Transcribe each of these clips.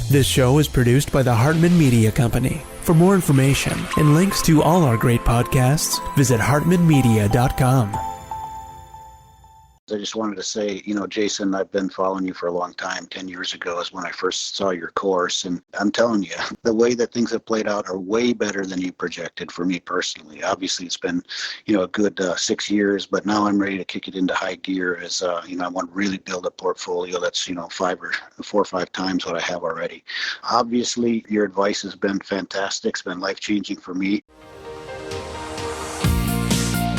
This show is produced by the Hartman Media Company. For more information and links to all our great podcasts, visit hartmanmedia.com. I just wanted to say, Jason, I've been following you for a long time. 10 years ago is when I first saw your course. And I'm telling you, the way that things have played out are way better than you projected for me personally. Obviously, it's been, a good 6 years, but now I'm ready to kick it into high gear as, I want to really build a portfolio that's, 4 or 5 times what I have already. Obviously, your advice has been fantastic. It's been life-changing for me.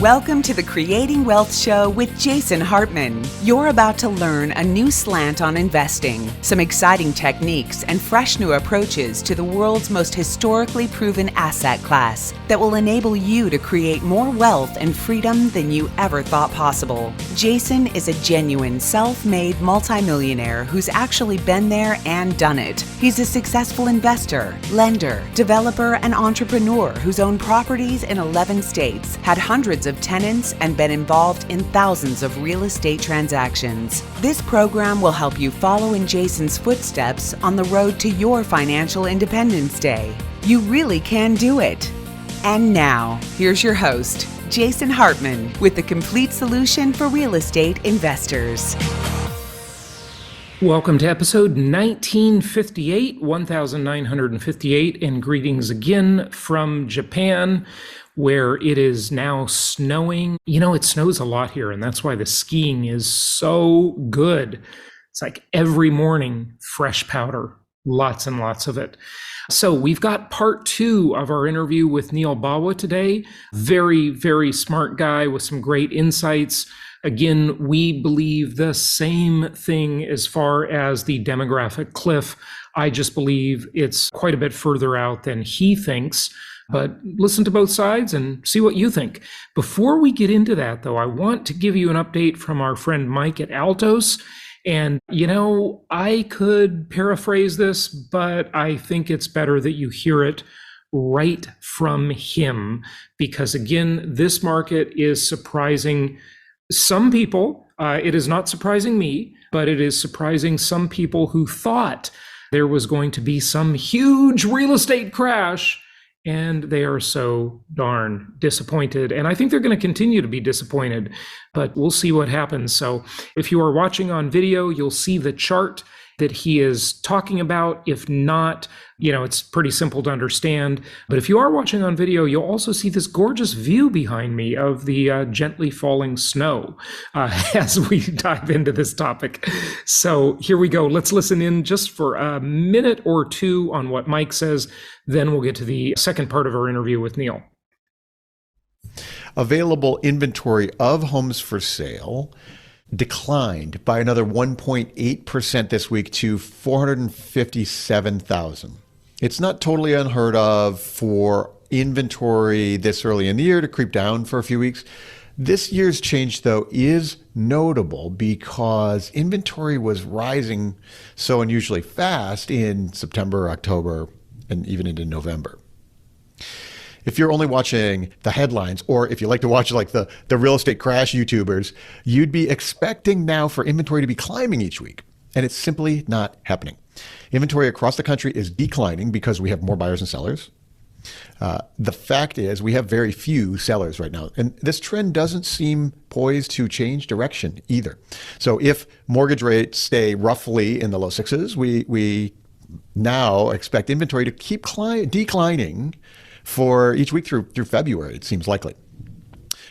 Welcome to the Creating Wealth Show with Jason Hartman. You're about to learn a new slant on investing, some exciting techniques, and fresh new approaches to the world's most historically proven asset class that will enable you to create more wealth and freedom than you ever thought possible. Jason is a genuine self-made multimillionaire who's actually been there and done it. He's a successful investor, lender, developer, and entrepreneur who's owned properties in 11 states, had hundreds of tenants, and been involved in thousands of real estate transactions. This program will help you follow in Jason's footsteps on the road to your financial independence day. You really can do it. And now, here's your host, Jason Hartman, with the complete solution for real estate investors. Welcome to episode 1958, and greetings again from Japan, where it is now snowing. It snows a lot here, and that's why the skiing is so good. It's like every morning, fresh powder, lots and lots of it. So we've got part 2 of our interview with Neal Bawa today. Very, very smart guy with some great insights. Again, we believe the same thing as far as the demographic cliff. I just believe it's quite a bit further out than he thinks. But listen to both sides and see what you think. Before we get into that, though, I want to give you an update from our friend Mike at Altos. And, I could paraphrase this, but I think it's better that you hear it right from him. Because, again, this market is surprising some people. It is not surprising me, but it is surprising some people who thought there was going to be some huge real estate crash. And they are so darn disappointed. And I think they're going to continue to be disappointed, but we'll see what happens. So if you are watching on video, you'll see the chart that he is talking about. If not, it's pretty simple to understand. But if you are watching on video, you'll also see this gorgeous view behind me of the gently falling snow as we dive into this topic. So here we go. Let's listen in just for a minute or two on what Mike says. Then we'll get to the second part of our interview with Neal. Available inventory of homes for sale declined by another 1.8% this week to 457,000. It's not totally unheard of for inventory this early in the year to creep down for a few weeks. This year's change, though, is notable because inventory was rising so unusually fast in September, October, and even into November. If you're only watching the headlines, or if you like to watch like the real estate crash YouTubers, you'd be expecting now for inventory to be climbing each week. And it's simply not happening. Inventory across the country is declining because we have more buyers and sellers. The fact is we have very few sellers right now. And this trend doesn't seem poised to change direction either. So if mortgage rates stay roughly in the low 6s, we now expect inventory to keep declining for each week through February, it seems likely.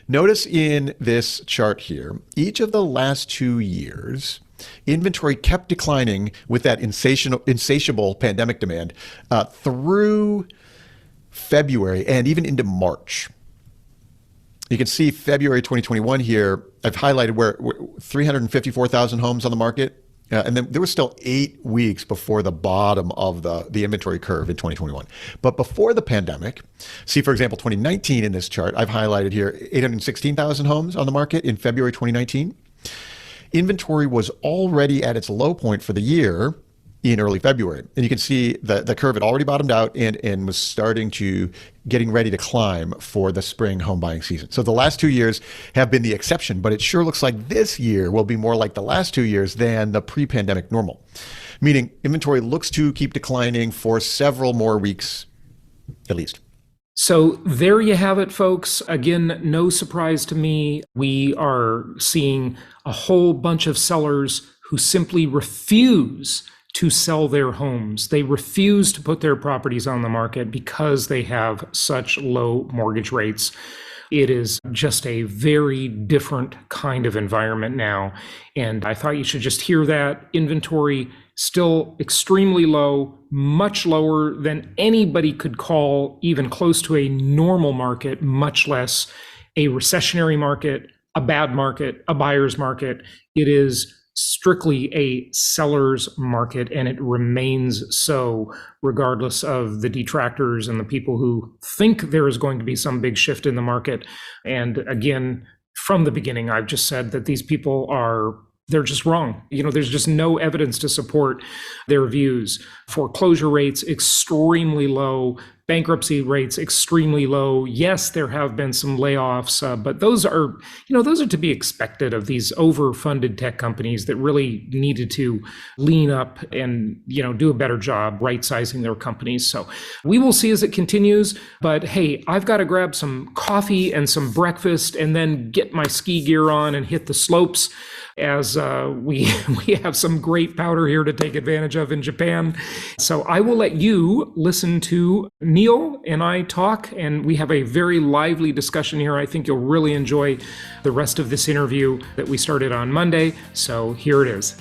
Notice in this chart here, each of the last 2 years, inventory kept declining with that insatiable pandemic demand through February and even into March. You can see February 2021 here, I've highlighted where 354,000 homes on the market. And then there was still 8 weeks before the bottom of the inventory curve in 2021. But before the pandemic, see, for example, 2019 in this chart, I've highlighted here 816,000 homes on the market in February 2019. Inventory was already at its low point for the year in early February. And you can see the curve had already bottomed out and was getting ready to climb for the spring home buying season. So the last 2 years have been the exception, but it sure looks like this year will be more like the last 2 years than the pre-pandemic normal. meaning inventory looks to keep declining for several more weeks at least. So there you have it, folks. Again, no surprise to me. We are seeing a whole bunch of sellers who simply refuse to sell their homes. They refuse to put their properties on the market because they have such low mortgage rates. It is just a very different kind of environment now. And I thought you should just hear that. Inventory still extremely low, much lower than anybody could call even close to a normal market, much less a recessionary market, a bad market, a buyer's market. It is strictly a seller's market, and it remains so regardless of the detractors and the people who think there is going to be some big shift in the market. And again, from the beginning, I've just said that these people they're just wrong. There's just no evidence to support their views. Foreclosure rates extremely low, bankruptcy rates extremely low. Yes, there have been some layoffs, but those are to be expected of these overfunded tech companies that really needed to lean up and, do a better job right-sizing their companies. So we will see as it continues, but hey, I've got to grab some coffee and some breakfast and then get my ski gear on and hit the slopes, as we have some great powder here to take advantage of in Japan. So I will let you listen to Neal and I talk, and we have a very lively discussion here. I think you'll really enjoy the rest of this interview that we started on Monday. So here it is.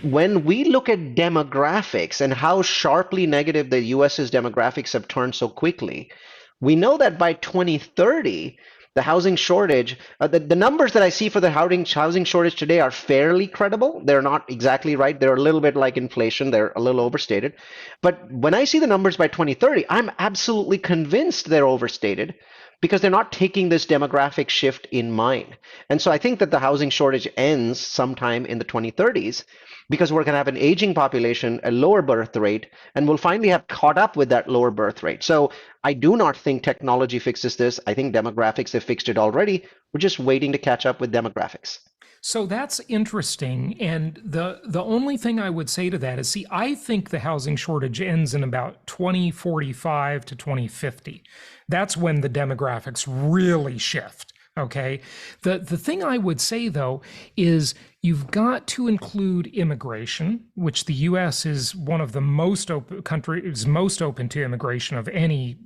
When we look at demographics and how sharply negative the US's demographics have turned so quickly, we know that by 2030, the housing shortage, the numbers that I see for the housing shortage today are fairly credible. They're not exactly right. They're a little bit like inflation. They're a little overstated. But when I see the numbers by 2030, I'm absolutely convinced they're overstated because they're not taking this demographic shift in mind. And so I think that the housing shortage ends sometime in the 2030s because we're going to have an aging population, a lower birth rate, and we'll finally have caught up with that lower birth rate. So I do not think technology fixes this. I think demographics have fixed it already. We're just waiting to catch up with demographics. So that's interesting. And the only thing I would say to that is, I think the housing shortage ends in about 2045 to 2050. That's when the demographics really shift. Okay. The thing I would say, though, is you've got to include immigration, which the U.S. is one of the most open countries, most open to immigration of any,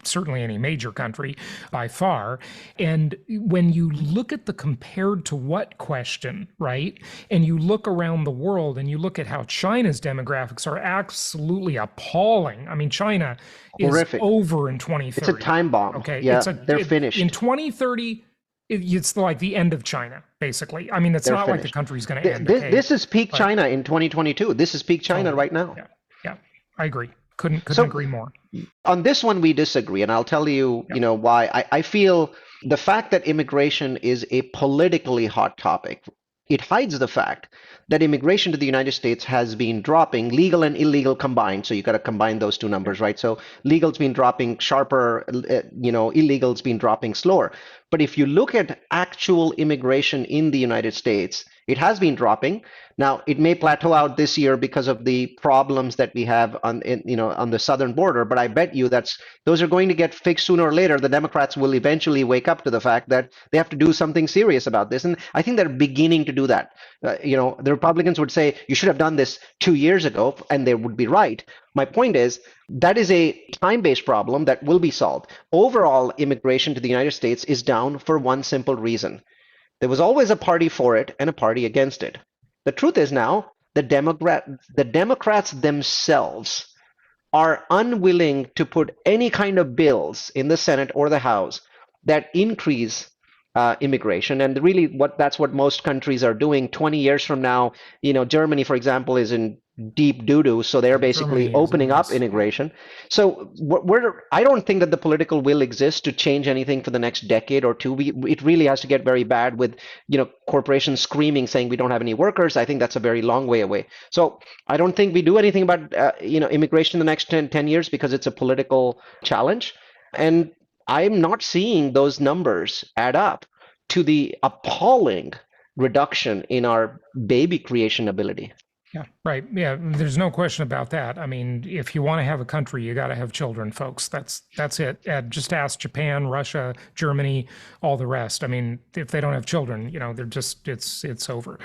certainly any major country by far. And when you look at the compared to what question, right, and you look around the world and you look at how China's demographics are absolutely appalling. I mean, China is horrific. Over in 2030. It's a time bomb. Okay. Yeah, they're finished. In 2030, it's like the end of China, basically. I mean, it's not finished. Like the country's going to end. This is peak China in 2022. This is peak China right now. Yeah, I agree. Couldn't agree more. On this one, we disagree, and I'll tell you, why. I feel the fact that immigration is a politically hot topic, it hides the fact that immigration to the United States has been dropping, legal and illegal combined. So you got to combine those two numbers, right? So legal's been dropping sharper, illegal's been dropping slower. But if you look at actual immigration in the United States, it has been dropping. Now, it may plateau out this year because of the problems that we have on the southern border, but I bet you those are going to get fixed sooner or later. The Democrats will eventually wake up to the fact that they have to do something serious about this, and I think they're beginning to do that. The Republicans would say you should have done this 2 years ago, and they would be right. My point is that is a time-based problem that will be solved. Overall, immigration to the United States is down for one simple reason. There was always a party for it and a party against it. The truth is now the Democrats themselves are unwilling to put any kind of bills in the Senate or the House that increase immigration. And really that's what most countries are doing. 20 years from now, Germany, for example, is in deep doo-doo, so they're basically opening up immigration. So I don't think that the political will exists to change anything for the next decade or two. It really has to get very bad with corporations screaming saying we don't have any workers. I think that's a very long way away. So I don't think we do anything about immigration in the next 10 years because it's a political challenge. And I'm not seeing those numbers add up to the appalling reduction in our baby creation ability. Yeah, right. Yeah, there's no question about that. I mean, if you want to have a country, you got to have children, folks. That's it. Just ask Japan, Russia, Germany, all the rest. I mean, if they don't have children, they're just it's over.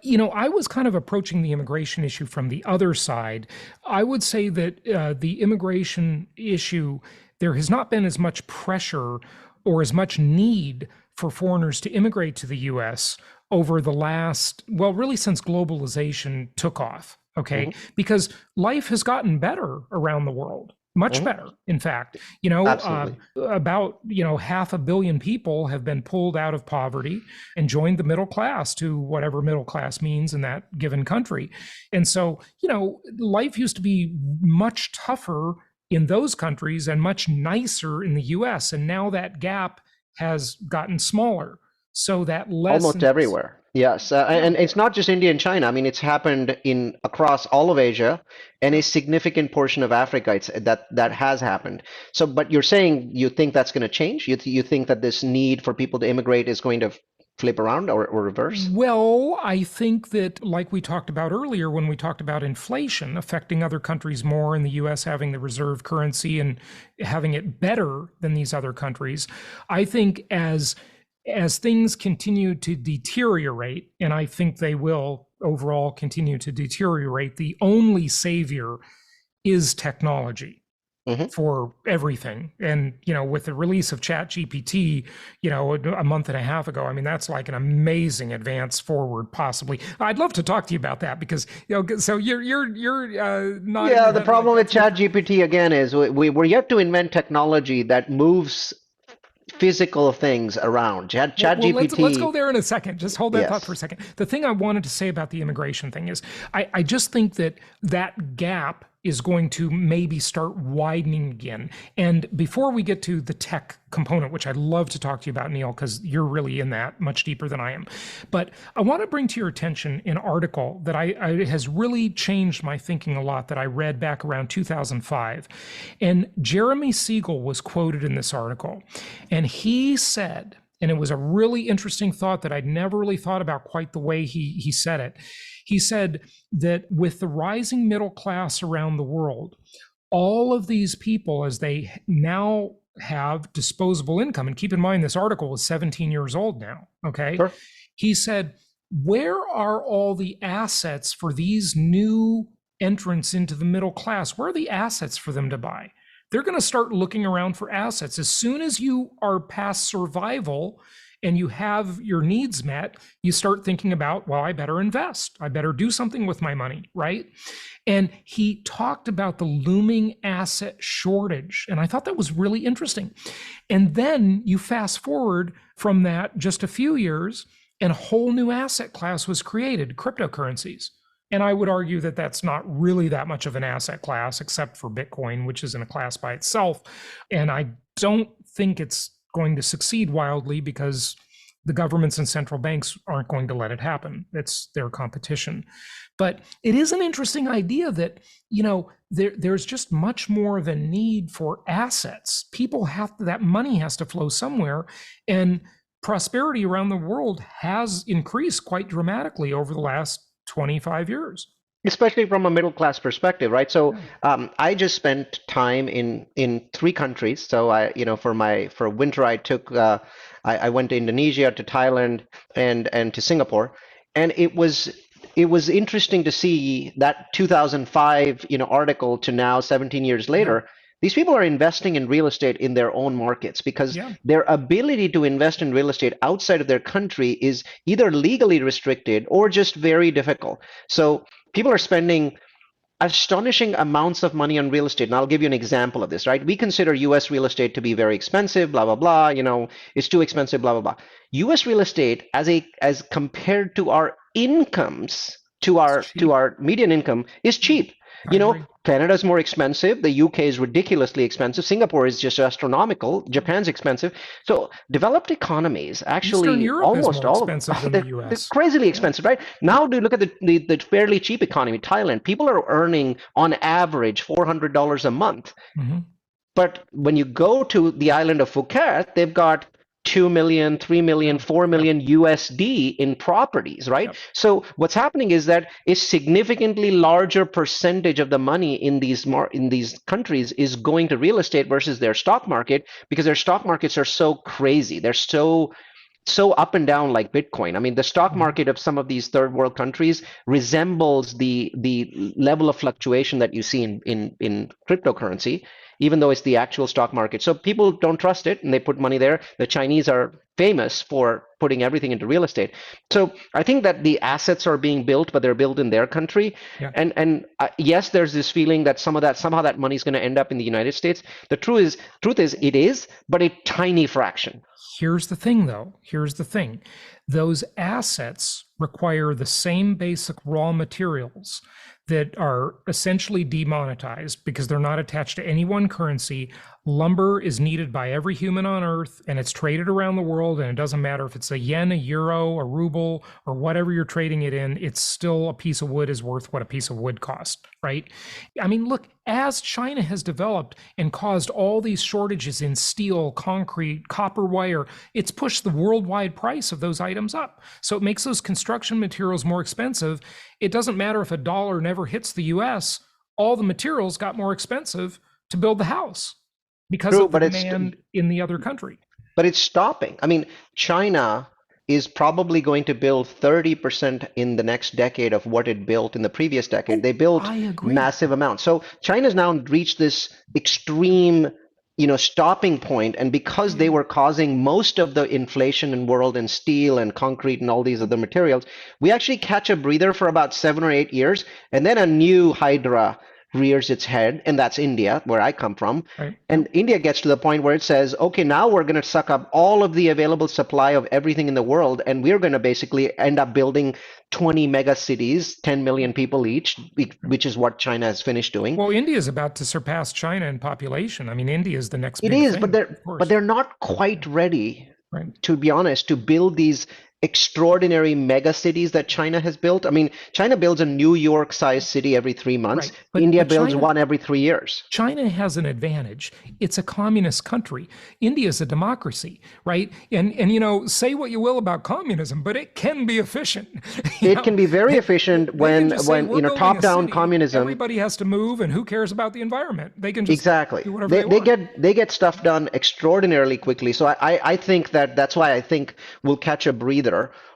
I was kind of approaching the immigration issue from the other side. I would say that the immigration issue, there has not been as much pressure or as much need for foreigners to immigrate to the U.S. over the last, well, really since globalization took off, okay? Because life has gotten better around the world, much better, in fact. About, 500 million people have been pulled out of poverty and joined the middle class, to whatever middle class means in that given country. And so, life used to be much tougher in those countries and much nicer in the US. And now that gap has gotten smaller. So that lessens almost everywhere. Yes, and it's not just India and China. I mean, it's happened across all of Asia and a significant portion of Africa. That has happened. So, but you're saying you think that's going to change? You think that this need for people to immigrate is going to flip around or reverse? Well, I think that, like we talked about earlier when we talked about inflation affecting other countries more, and the US having the reserve currency and having it better than these other countries, I think as things continue to deteriorate, and I think they will overall continue to deteriorate, the only savior is technology for everything. And, with the release of ChatGPT, a month and a half ago, I mean, that's like an amazing advance forward, possibly. I'd love to talk to you about that because, so you're not. Yeah, the problem with ChatGPT, again, is we're yet to invent technology that moves physical things around. ChatGPT. Let's go there in a second. Just hold that thought for a second. The thing I wanted to say about the immigration thing is I just think that gap is going to maybe start widening again. And before we get to the tech component, which I'd love to talk to you about, Neal, because you're really in that much deeper than I am. But I want to bring to your attention an article that has really changed my thinking a lot, that I read back around 2005. And Jeremy Siegel was quoted in this article. And he said, and it was a really interesting thought that I'd never really thought about quite the way he said it. He said that with the rising middle class around the world, all of these people, as they now have disposable income, and keep in mind this article is 17 years old now, okay? Sure. He said, where are all the assets for these new entrants into the middle class? Where are the assets for them to buy? They're going to start looking around for assets. As soon as you are past survival and you have your needs met, you start thinking about, well, I better invest. I better do something with my money, right? And he talked about the looming asset shortage. And I thought that was really interesting. And then you fast forward from that just a few years, and a whole new asset class was created, cryptocurrencies. And I would argue that that's not really that much of an asset class, except for Bitcoin, which is in a class by itself. And I don't think it's going to succeed wildly because the governments and central banks aren't going to let it happen. It's their competition. But it is an interesting idea that, there's just much more of a need for assets. That money has to flow somewhere. And prosperity around the world has increased quite dramatically over the last 25 years. Especially from a middle class perspective, right? So I just spent time in 3 countries. So for winter I took I went to Indonesia, to Thailand, and to Singapore, and it was interesting to see that 2005 article to now 17 years later. Yeah. These people are investing in real estate in their own markets because their ability to invest in real estate outside of their country is either legally restricted or just very difficult. So people are spending astonishing amounts of money on real estate. And I'll give you an example of this, right? We consider US real estate to be very expensive, blah, blah, blah. It's too expensive, blah, blah, blah. US real estate as compared to our incomes, to our median income, is cheap. Canada's more expensive. The UK is ridiculously expensive. Singapore is just astronomical. Japan's expensive. So developed economies, actually, almost all of them, they're crazily expensive, right? Now, do look at the fairly cheap economy, Thailand. People are earning on average $400 a month. Mm-hmm. But when you go to the island of Phuket, they've got 2 million, 3 million, 4 million USD in properties, right? So what's happening is that a significantly larger percentage of the money in these countries is going to real estate versus their stock market, because their stock markets are so crazy. They're so up and down like Bitcoin. I mean, the stock market of some of these third world countries resembles the level of fluctuation that you see in cryptocurrency, even though it's the actual stock market. So people don't trust it and they put money there. The Chinese are famous for putting everything into real estate. So I think that the assets are being built, but they're built in their country. Yeah. And yes, there's this feeling that somehow that money is going to end up in the United States. The truth is it is, but a tiny fraction. Here's the thing, though. Here's the thing. Those assets require the same basic raw materials that are essentially demonetized because they're not attached to any one currency. Lumber is needed by every human on earth, and it's traded around the world, and it doesn't matter if it's a yen, a euro, a ruble, or whatever you're trading it in, it's still a piece of wood is worth what a piece of wood costs, right? I mean, look, as China has developed and caused all these shortages in steel, concrete, copper wire, it's pushed the worldwide price of those items up. So it makes those construction materials more expensive. It doesn't matter if a dollar never hits the US, all the materials got more expensive to build the house because of the demand in the other country. But it's stopping. I mean, China is probably going to build 30% in the next decade of what it built in the previous decade. They built massive amounts. So China's now reached this extreme, stopping point. And because they were causing most of the inflation in world in steel and concrete and all these other materials, we actually catch a breather for about 7 or 8 years. And then a new hydra rears its head, and that's India, where I come from. Right. And India gets to the point where it says, okay, now we're going to suck up all of the available supply of everything in the world, and we're going to basically end up building 20 mega cities, 10 million people each, which is what China has finished doing. Well, India is about to surpass China in population. I mean, India is the next big thing. But they're not quite ready, to be honest, to build these extraordinary mega cities that China has built. I mean, China builds a New York-sized city every 3 months. Right. India builds one every 3 years. China has an advantage. It's a communist country. India is a democracy, right? And say what you will about communism, but it can be efficient. It can be very efficient when top-down communism. Everybody has to move, and who cares about the environment? They can just do whatever they want. They get stuff done extraordinarily quickly. So I think that's why I think we'll catch a breather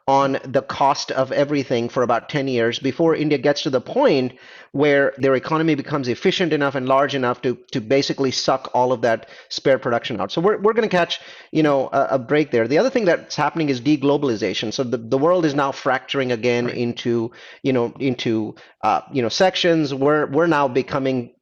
on the cost of everything for about 10 years before India gets to the point where their economy becomes efficient enough and large enough to basically suck all of that spare production out. So we're going to catch a break there. The other thing that's happening is deglobalization. So the world is now fracturing again into sections. We're now becoming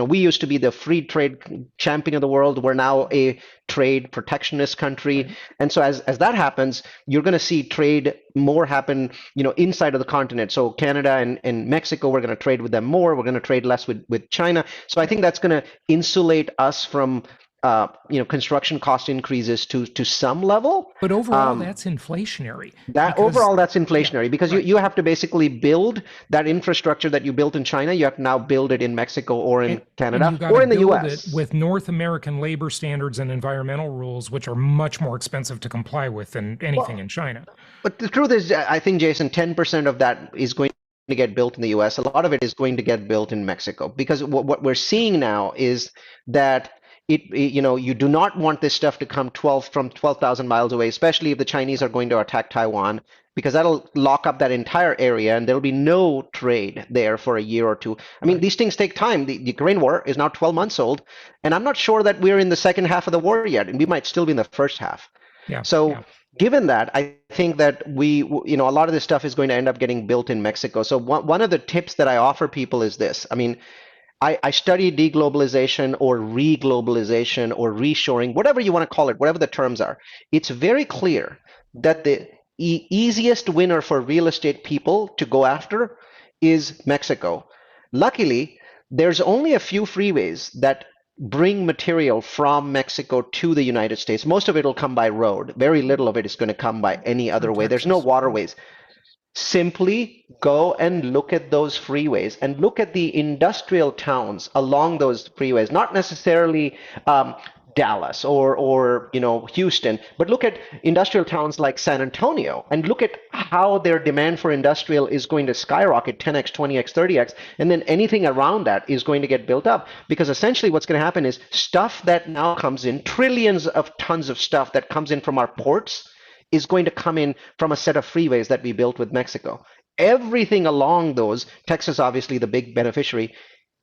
we used to be the free trade champion of the world. We're now a trade protectionist country. And so as that happens, you're going to see trade more happen, inside of the continent. So Canada and Mexico, we're going to trade with them more. We're going to trade less with China. So I think that's going to insulate us from construction cost increases to some level. But overall, that's inflationary. Because you have to basically build that infrastructure that you built in China. You have to now build it in Mexico or in Canada or in the U.S. with North American labor standards and environmental rules, which are much more expensive to comply with than anything in China. But the truth is, I think, Jason, 10% of that is going to get built in the U.S. A lot of it is going to get built in Mexico, because what we're seeing now is that you do not want this stuff to come 12,000 miles away, especially if the Chinese are going to attack Taiwan, because that'll lock up that entire area and there'll be no trade there for a year or two. I mean, these things take time. The Ukraine war is now 12 months old, and I'm not sure that we're in the second half of the war yet, and we might still be in the first half. Given that, I think that a lot of this stuff is going to end up getting built in Mexico. So one of the tips that I offer people is this. I mean, I study deglobalization or re-globalization or reshoring, whatever you want to call it, whatever the terms are. It's very clear that the easiest winner for real estate people to go after is Mexico. Luckily, there's only a few freeways that bring material from Mexico to the United States. Most of it will come by road. Very little of it is going to come by any other way. There's no waterways. Simply go and look at those freeways and look at the industrial towns along those freeways, not necessarily Dallas or Houston, but look at industrial towns like San Antonio and look at how their demand for industrial is going to skyrocket 10x, 20x, 30x, and then anything around that is going to get built up, because essentially what's going to happen is stuff that now comes in, trillions of tons of stuff that comes in from our ports is going to come in from a set of freeways that we built with Mexico. Everything along those, Texas obviously the big beneficiary,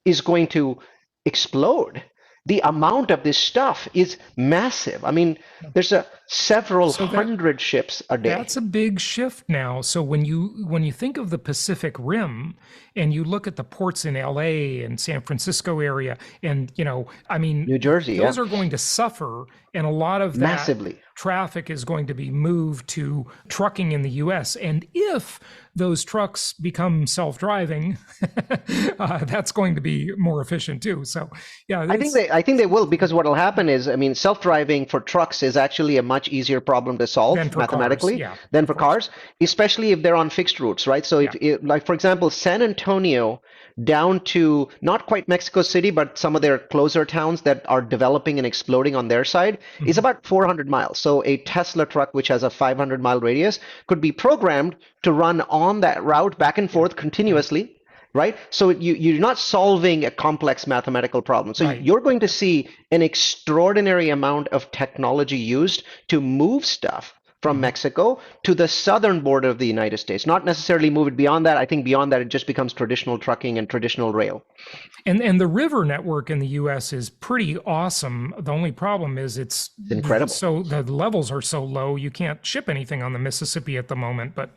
is going to explode. The amount of this stuff is massive. I mean, there's several hundred ships a day. That's a big shift now. So when you think of the Pacific Rim and you look at the ports in LA and San Francisco area and, New Jersey, those are going to suffer, and a lot of that massively traffic is going to be moved to trucking in the US. And if those trucks become self-driving, that's going to be more efficient too. So yeah, I think they will, because what will happen is, self-driving for trucks is actually a much easier problem to solve mathematically than for cars, especially if they're on fixed routes, right? So if like, for example, San Antonio down to not quite Mexico City, but some of their closer towns that are developing and exploding on their side is about 400 miles. So a Tesla truck, which has a 500-mile radius, could be programmed to run on that route back and forth continuously, right? So you're not solving a complex mathematical problem. So you're going to see an extraordinary amount of technology used to move stuff from Mexico to the southern border of the United States. Not necessarily move it beyond that. I think beyond that, it just becomes traditional trucking and traditional rail. And the river network in the U.S. is pretty awesome. The only problem is it's incredible. So the levels are so low, you can't ship anything on the Mississippi at the moment. But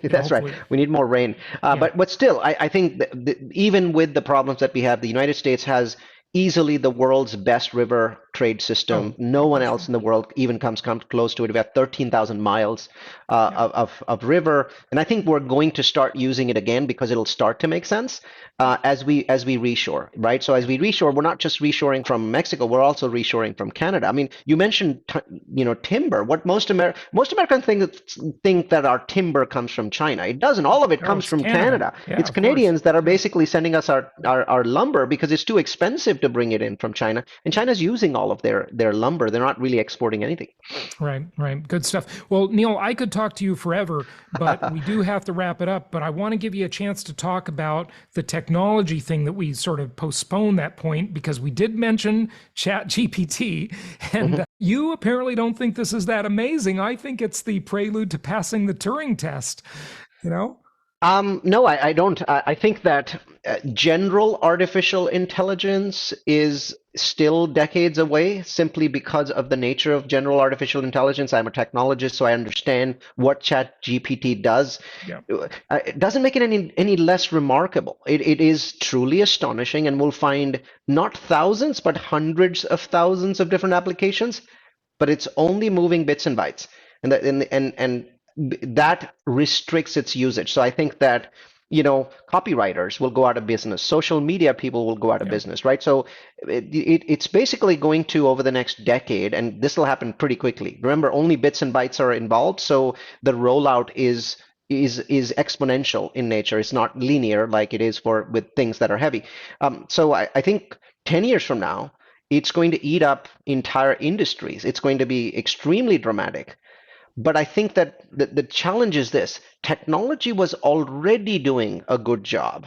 that's right. We need more rain. But still, I think that even with the problems that we have, the United States has easily the world's best river trade system. No one else in the world even comes close to it. We have 13,000 miles of river, and I think we're going to start using it again because it'll start to make sense as we reshore, right? So as we reshore, we're not just reshoring from Mexico, we're also reshoring from Canada. I mean, you mentioned timber. What most Americans think that our timber comes from China. It doesn't. All of it comes from Canada. Yeah, it's Canadians that are basically sending us our lumber because it's too expensive to bring it in from China, and China's using all of their lumber. They're not really exporting anything. Right. Good stuff. Well, Neal, I could talk to you forever, but we do have to wrap it up. But I want to give you a chance to talk about the technology thing that we sort of postponed that point because we did mention ChatGPT, and you apparently don't think this is that amazing. I think it's the prelude to passing the Turing test, No, I don't. I think that general artificial intelligence is still decades away simply because of the nature of general artificial intelligence. I'm a technologist, so I understand what ChatGPT does. Yeah. It doesn't make it any less remarkable. It is truly astonishing, and we'll find not thousands, but hundreds of thousands of different applications, but it's only moving bits and bytes. And that restricts its usage. So I think that copywriters will go out of business, social media people will go out of business, right? So it's basically going to, over the next decade, and this will happen pretty quickly. Remember, only bits and bytes are involved, so the rollout is exponential in nature. It's not linear like it is with things that are heavy. So I think 10 years from now, it's going to eat up entire industries. It's going to be extremely dramatic. But I think that the challenge is this: technology was already doing a good job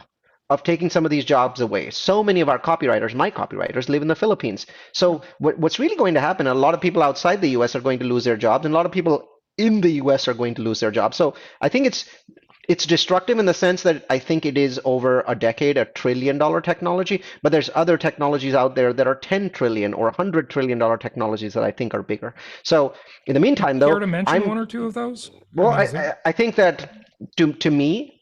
of taking some of these jobs away. So many of our copywriters, my copywriters, live in the Philippines. So what's really going to happen, a lot of people outside the US are going to lose their jobs, and a lot of people in the US are going to lose their jobs. So I think it's destructive in the sense that I think it is over a decade, $1 trillion technology, but there's other technologies out there that are $10 trillion or $100 trillion technologies that I think are bigger. So in the meantime, though, care to mention one or two of those? Well, I think that to me,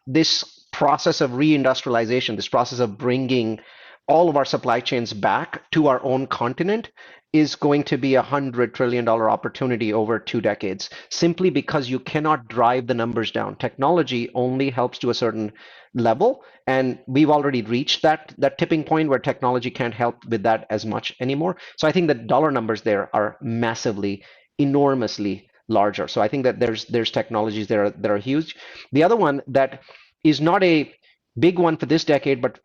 this process of reindustrialization, this process of bringing all of our supply chains back to our own continent is going to be $100 trillion opportunity over 2 decades, simply because you cannot drive the numbers down. Technology only helps to a certain level, and we've already reached that tipping point where technology can't help with that as much anymore. So I think the dollar numbers there are massively, enormously larger. So I think that there's technologies there that are huge. The other one that is not a big one for this decade, but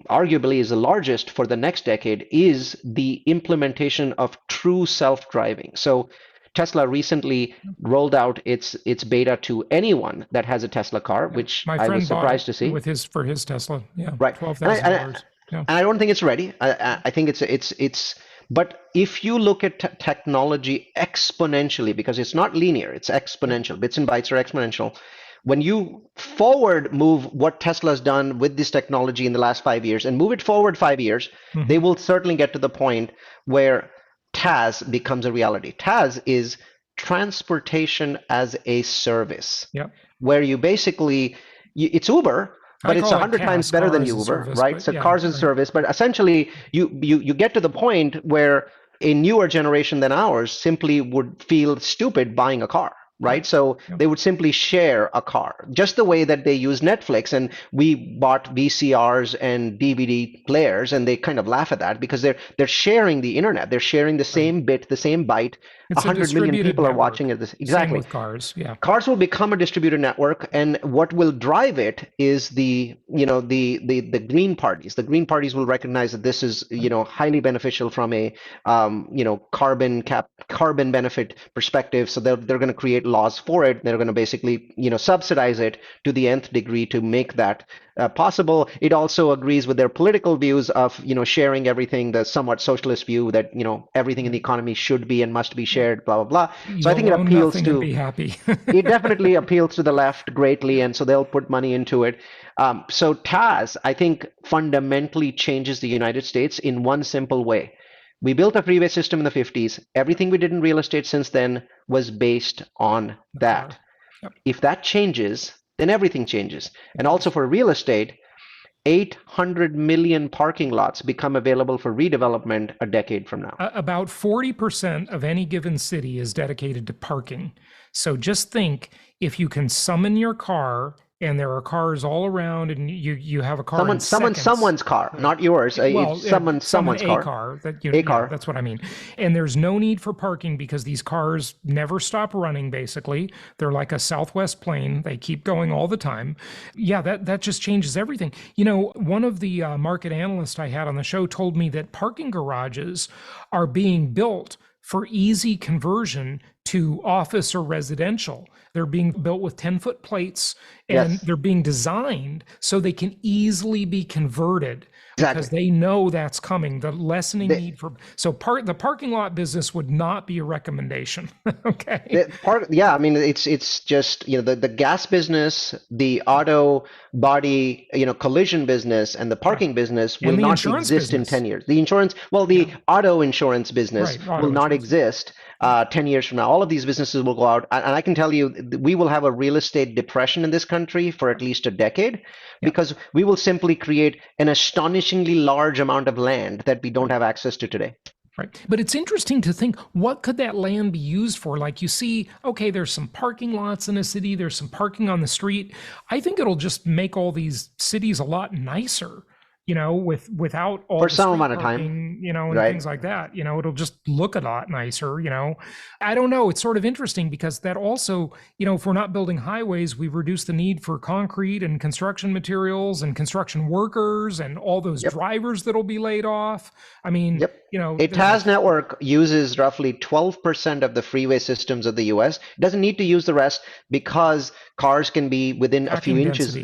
arguably is the largest for the next decade, is the implementation of true self-driving. So Tesla recently rolled out its beta to anyone that has a Tesla car, which My I friend was bought surprised it to see. with for his Tesla. Yeah, Right. $12,000. Yeah. And I don't think it's ready. I think it's. But if you look at technology exponentially, because it's not linear, it's exponential. Bits and bytes are exponential. When you forward move what Tesla's done with this technology in the last 5 years and move it forward 5 years, they will certainly get to the point where TAAS becomes a reality. TAAS is transportation as a service, Yep. where you basically, it's Uber, but it's call it 100 times CAS, better than car as a Uber, service, right? but So yeah, cars as a right. service, but essentially you get to the point where a newer generation than ours simply would feel stupid buying a car, right? So they would simply share a car, just the way that they use Netflix. And we bought VCRs and DVD players, and they kind of laugh at that because they're sharing the internet. They're sharing the same bit, the same byte. It's a 100 million distributed people are network. watching it. Same Exactly. with cars. Yeah. Cars will become a distributed network, and what will drive it is the green parties. The green parties will recognize that this is highly beneficial from a carbon benefit perspective. So they're going to create laws for it. They're going to basically subsidize it to the nth degree to make that possible. It also agrees with their political views of sharing everything, the somewhat socialist view that everything in the economy should be and must be shared, blah blah blah. So I think it appeals to be happy. it definitely appeals to the left greatly, and so they'll put money into it. So TAAS, I think, fundamentally changes the United States in one simple way. We built a freeway system in the 50s. Everything we did in real estate since then was based on that. If that changes, then everything changes. And also for real estate, 800 million parking lots become available for redevelopment a decade from now. About 40% of any given city is dedicated to parking. So just think, if you can summon your car and there are cars all around, and you have a car someone's car, not yours. Well, it's someone's car. That's what I mean. And there's no need for parking because these cars never stop running. Basically, they're like a Southwest plane; they keep going all the time. Yeah, that just changes everything. One of the market analysts I had on the show told me that parking garages are being built for easy conversion to office or residential. They're being built with 10-foot plates, and they're being designed so they can easily be converted because they know that's coming. The lessening need for the parking lot business would not be a recommendation. Okay. It's just the gas business, the auto body collision business, and the parking business will not exist in 10 years. The insurance, auto insurance business will not exist 10 years from now. All of these businesses will go out, and I can tell you we will have a real estate depression in this country for at least a decade because we will simply create an astonishingly large amount of land that we don't have access to today. Right. But it's interesting to think, what could that land be used for? Like, you see, okay, there's some parking lots in a city, there's some parking on the street. I think it'll just make all these cities a lot nicer. Without all for the some amount street of parking, time, and things like that, it'll just look a lot nicer, I don't know. It's sort of interesting because that also, if we're not building highways, we reduce the need for concrete and construction materials and construction workers and all those drivers that'll be laid off. I mean, a TAAS network uses roughly 12% of the freeway systems of the US. It doesn't need to use the rest because cars can be within a few inches.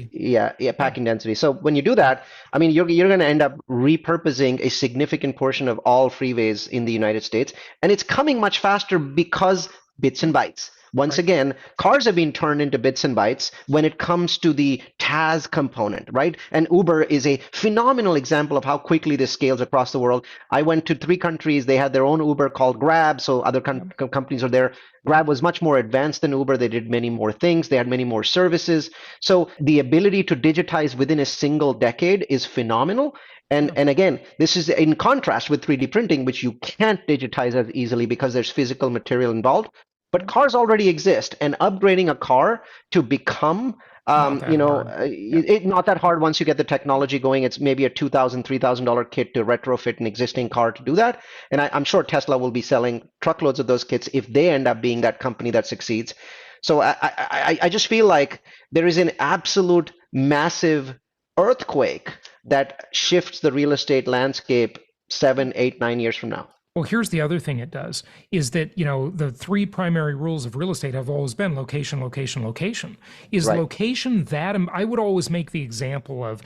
Packing density. So when you do that, I mean, you're going to end up repurposing a significant portion of all freeways in the United States. And it's coming much faster because bits and bytes. Once again, cars have been turned into bits and bytes when it comes to the TAAS component, right? And Uber is a phenomenal example of how quickly this scales across the world. I went to 3 countries. They had their own Uber called Grab, so other companies are there. Grab was much more advanced than Uber. They did many more things. They had many more services. So the ability to digitize within a single decade is phenomenal. And again, this is in contrast with 3D printing, which you can't digitize as easily because there's physical material involved. But cars already exist, and upgrading a car to become, it's not that hard once you get the technology going. It's maybe a $2,000, $3,000 kit to retrofit an existing car to do that. And I'm sure Tesla will be selling truckloads of those kits if they end up being that company that succeeds. So I just feel like there is an absolute massive earthquake that shifts the real estate landscape 7, 8, 9 years from now? Well, here's the other thing it does is that, the three primary rules of real estate have always been location, location, location. Is Right. location that, I would always make the example of,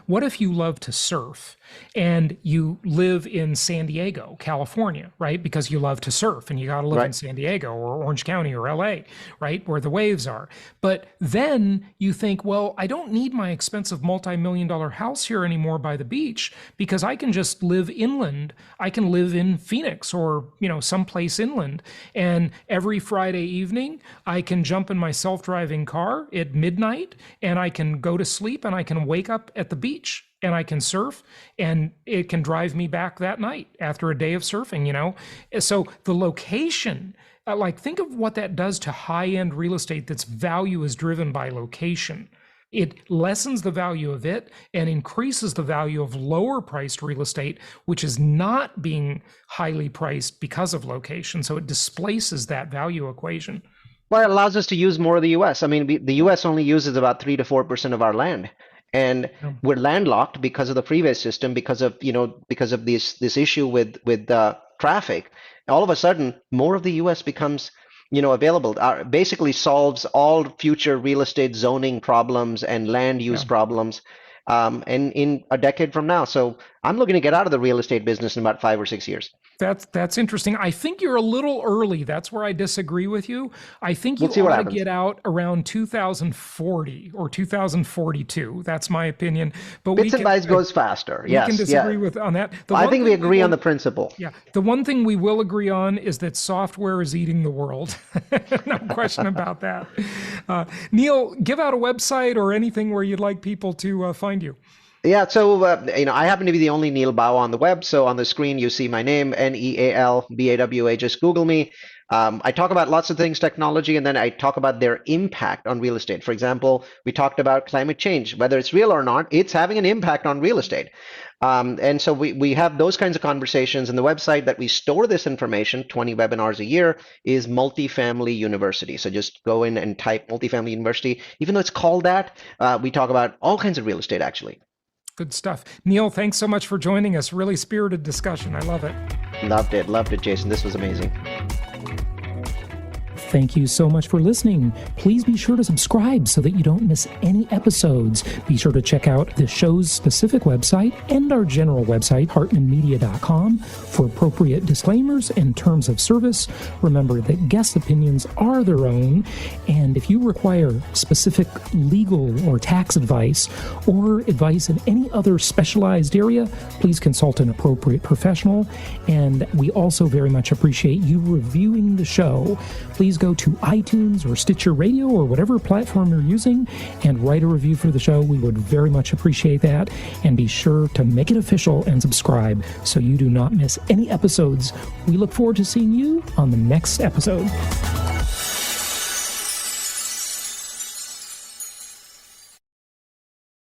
what if you love to surf and you live in San Diego, California, right? Because you love to surf and you got to live in Right. San Diego or Orange County or LA, right? Where the waves are. But then you think, well, I don't need my expensive multi-million-dollar house here anymore by the beach because I can just live inland. I can live in Phoenix or, someplace inland. And every Friday evening, I can jump in my self-driving car at midnight and I can go to sleep and I can wake up at the beach and I can surf and it can drive me back that night after a day of surfing, So the location, think of what that does to high-end real estate that's value is driven by location. It lessens the value of it and increases the value of lower priced real estate, which is not being highly priced because of location. So it displaces that value equation. Well, it allows us to use more of the U.S. The U.S. only uses about 3 to 4% of our land. And we're landlocked because of the freeway system, because of this issue with traffic. All of a sudden, more of the U.S. becomes available, basically solves all future real estate zoning problems and land use problems, and in a decade from now. So I'm looking to get out of the real estate business in about 5 or 6 years. That's interesting. I think you're a little early. That's where I disagree with you. I think you We'll ought to get out around 2040 or 2042. That's my opinion. But Bits and bytes goes faster. Yes, we can disagree on that. I think we agree on the principle. Yeah. The one thing we will agree on is that software is eating the world. No question about that. Neal, give out a website or anything where you'd like people to find you. Yeah, so I happen to be the only Neal Bawa on the web. So on the screen you see my name, NealBawa. Just Google me. I talk about lots of things, technology, and then I talk about their impact on real estate. For example, we talked about climate change. Whether it's real or not, it's having an impact on real estate. And so we have those kinds of conversations. And the website that we store this information, 20 webinars a year, is Multifamily University. So just go in and type Multifamily University. Even though it's called that, we talk about all kinds of real estate, actually. Good stuff. Neal, thanks so much for joining us. Really spirited discussion. I love it. Loved it, Jason. This was amazing. Thank you so much for listening. Please be sure to subscribe so that you don't miss any episodes. Be sure to check out the show's specific website and our general website, hartmanmedia.com, for appropriate disclaimers and terms of service. Remember that guest opinions are their own, and if you require specific legal or tax advice or advice in any other specialized area, please consult an appropriate professional. And we also very much appreciate you reviewing the show. Please go to iTunes or Stitcher Radio or whatever platform you're using and write a review for the show. We would very much appreciate that. And be sure to make it official and subscribe so you do not miss any episodes. We look forward to seeing you on the next episode.